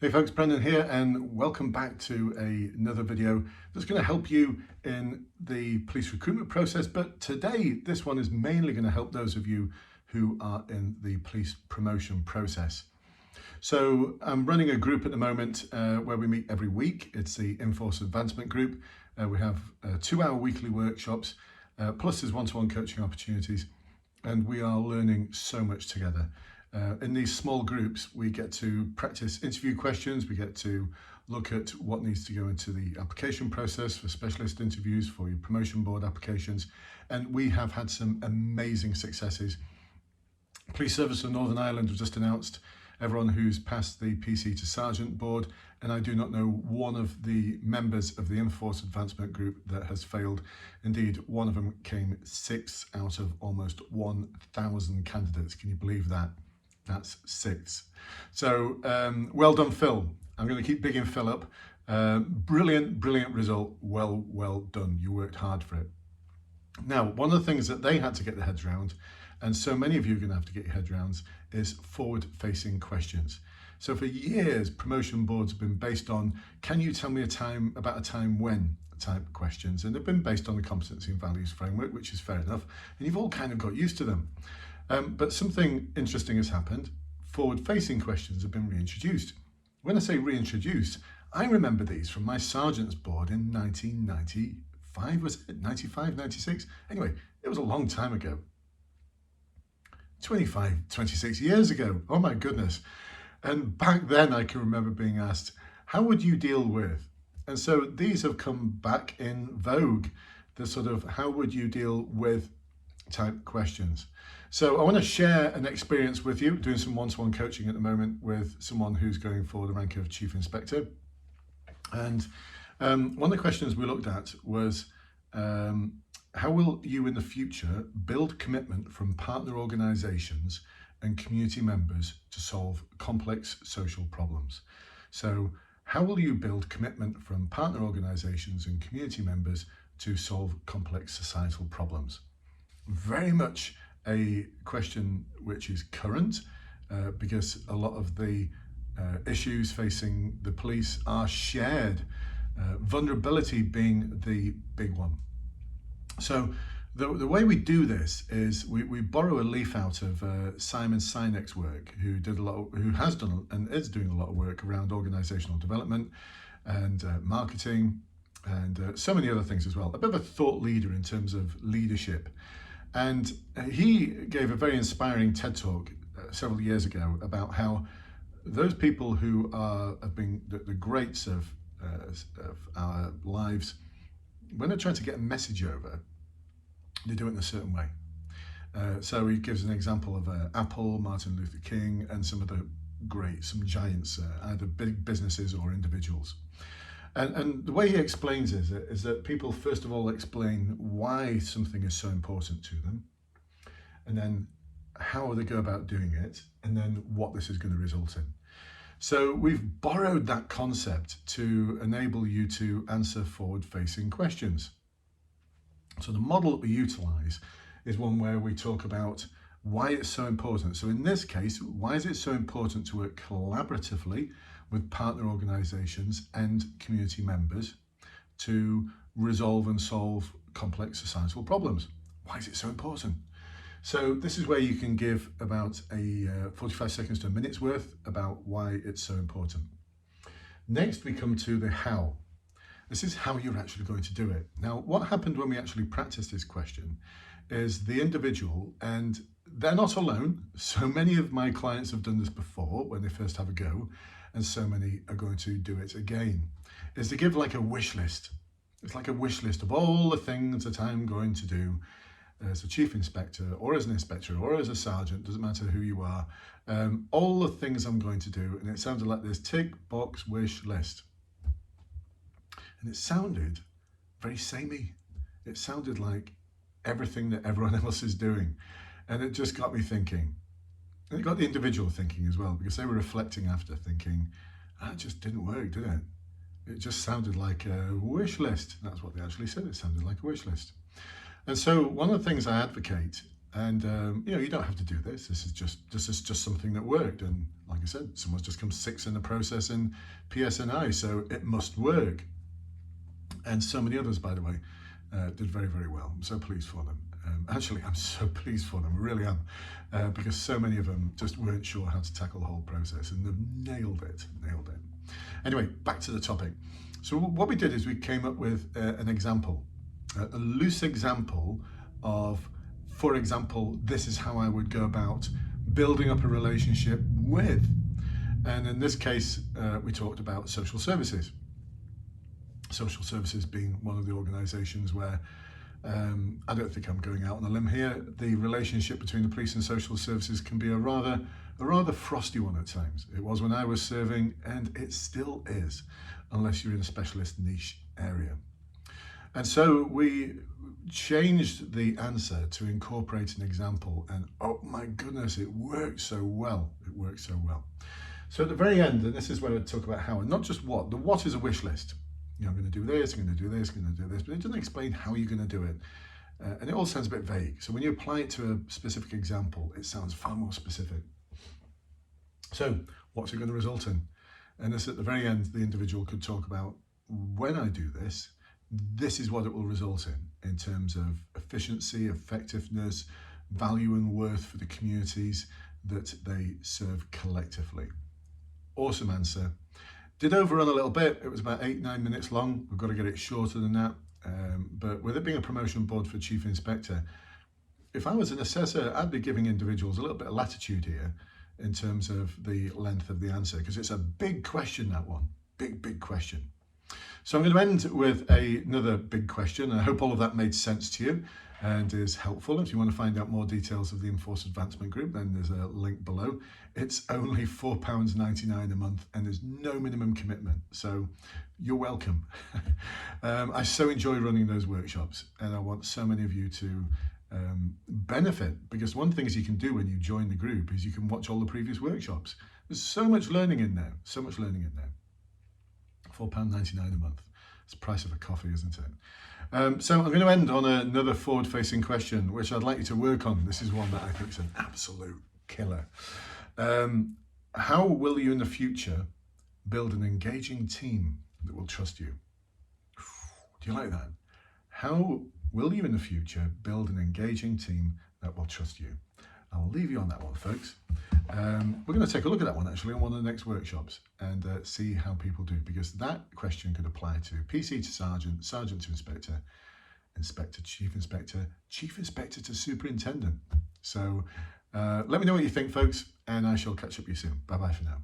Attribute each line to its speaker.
Speaker 1: Hey folks, Brendan here and welcome back to another video that's going to help you in the police recruitment process. But today, this one is mainly going to help those of you who are in the police promotion process. So I'm running a group at the moment where we meet every week. It's the Enforce Advancement Group. We have 2-hour weekly workshops, plus there's one-to-one coaching opportunities, and we are learning so much together. In these small groups, we get to practice interview questions, we get to look at what needs to go into the application process for specialist interviews, for your promotion board applications, and we have had some amazing successes. Police Service of Northern Ireland have just announced everyone who's passed the PC to Sergeant board, and I do not know one of the members of the Enforce Advancement Group that has failed. Indeed, one of them came 6 out of almost 1,000 candidates. Can you believe that? That's 6. So well done, Phil. I'm going to keep bigging Phil up. Brilliant result. Well done. You worked hard for it. Now, one of the things that they had to get their heads around, and so many of you are going to have to get your head around, is forward-facing questions. So for years, promotion boards have been based on, can you tell me about a time when type questions, and they've been based on the competency and values framework, which is fair enough, and you've all kind of got used to them. But something interesting has happened. Forward-facing questions have been reintroduced. When I say reintroduced, I remember these from my sergeant's board in 1995, was it? 95, 96? Anyway, it was a long time ago. 26 years ago. Oh my goodness. And back then I can remember being asked, how would you deal with? And so these have come back in vogue, the sort of how would you deal with type questions. So I want to share an experience with you, doing some one-to-one coaching at the moment with someone who's going for the rank of Chief Inspector. And one of the questions we looked at was, how will you in the future build commitment from partner organisations and community members to solve complex social problems? So how will you build commitment from partner organisations and community members to solve complex societal problems? Very much a question which is current because a lot of the issues facing the police are shared, vulnerability being the big one. So the way we do this is we borrow a leaf out of Simon Sinek's work, who has done and is doing a lot of work around organisational development and marketing and so many other things as well. A bit of a thought leader in terms of leadership. And he gave a very inspiring TED talk several years ago about how those people who have been the greats of our lives, when they're trying to get a message over, they do it in a certain way. So he gives an example of Apple, Martin Luther King, and some giants, either big businesses or individuals. And the way he explains is that people first of all explain why something is so important to them, and then how they go about doing it, and then what this is going to result in. So we've borrowed that concept to enable you to answer forward-facing questions. So the model that we utilize is one where we talk about why it's so important. So in this case, why is it so important to work collaboratively with partner organisations and community members to resolve and solve complex societal problems? Why is it so important? So this is where you can give about 45 seconds to a minute's worth about why it's so important. Next, we come to the how. This is how you're actually going to do it. Now, what happened when we actually practiced this question is the individual, and they're not alone. So many of my clients have done this before when they first have a go, and so many are going to do it again, is to give like a wish list. It's like a wish list of all the things that I'm going to do as a chief inspector or as an inspector or as a sergeant, doesn't matter who you are, all the things I'm going to do. And it sounded like this tick box wish list. And it sounded very samey. It sounded like everything that everyone else is doing. And it just got me thinking. And it got the individual thinking as well, because they were reflecting after, thinking, that just didn't work, did it? It just sounded like a wish list. That's what they actually said. It sounded like a wish list. And so one of the things I advocate And you don't have to do this. This is just something that worked. And like I said, someone's just come 6th in the process in PSNI, so it must work. And so many others, by the way, did very, very well. I'm so pleased for them. Actually, I'm so pleased for them, I really am, because so many of them just weren't sure how to tackle the whole process, and they've nailed it. Anyway, back to the topic. So what we did is we came up with an example, a loose example of, for example, this is how I would go about building up a relationship with. And in this case, we talked about social services. Social services being one of the organisations where, I don't think I'm going out on a limb here, the relationship between the police and social services can be a rather frosty one at times. It was when I was serving, and it still is, unless you're in a specialist niche area. And so we changed the answer to incorporate an example, and oh my goodness, it worked so well. So at the very end, and this is where I talk about how, and not just what. The what is a wish list. I'm going to do this, I'm going to do this, I'm going to do this, but it doesn't explain how you're going to do it. And it all sounds a bit vague. So when you apply it to a specific example, it sounds far more specific. So what's it going to result in? And this at the very end, the individual could talk about, when I do this, this is what it will result in terms of efficiency, effectiveness, value and worth for the communities that they serve collectively. Awesome answer. Did overrun a little bit. It was about 8-9 minutes long. We've got to get it shorter than that. But with it being a promotion board for Chief Inspector, if I was an assessor, I'd be giving individuals a little bit of latitude here in terms of the length of the answer, because it's a big question, that one. Big question. So I'm going to end with another big question. I hope all of that made sense to you and is helpful. If you want to find out more details of the Enforced Advancement Group, then there's a link below. It's only £4.99 a month, and there's no minimum commitment. So you're welcome. I so enjoy running those workshops, and I want so many of you to benefit, because one thing you can do when you join the group is you can watch all the previous workshops. There's so much learning in there, £4.99 a month. It's the price of a coffee, isn't it? So I'm going to end on another forward-facing question, which I'd like you to work on. This is one that I think is an absolute killer. How will you in the future build an engaging team that will trust you? Do you like that? How will you in the future build an engaging team that will trust you? I'll leave you on that one, folks. We're going to take a look at that one actually on one of the next workshops and see how people do, because that question could apply to PC to sergeant, sergeant to inspector, inspector to chief inspector, chief inspector to superintendent. So let me know what you think, folks, and I shall catch up with you soon. Bye bye for now.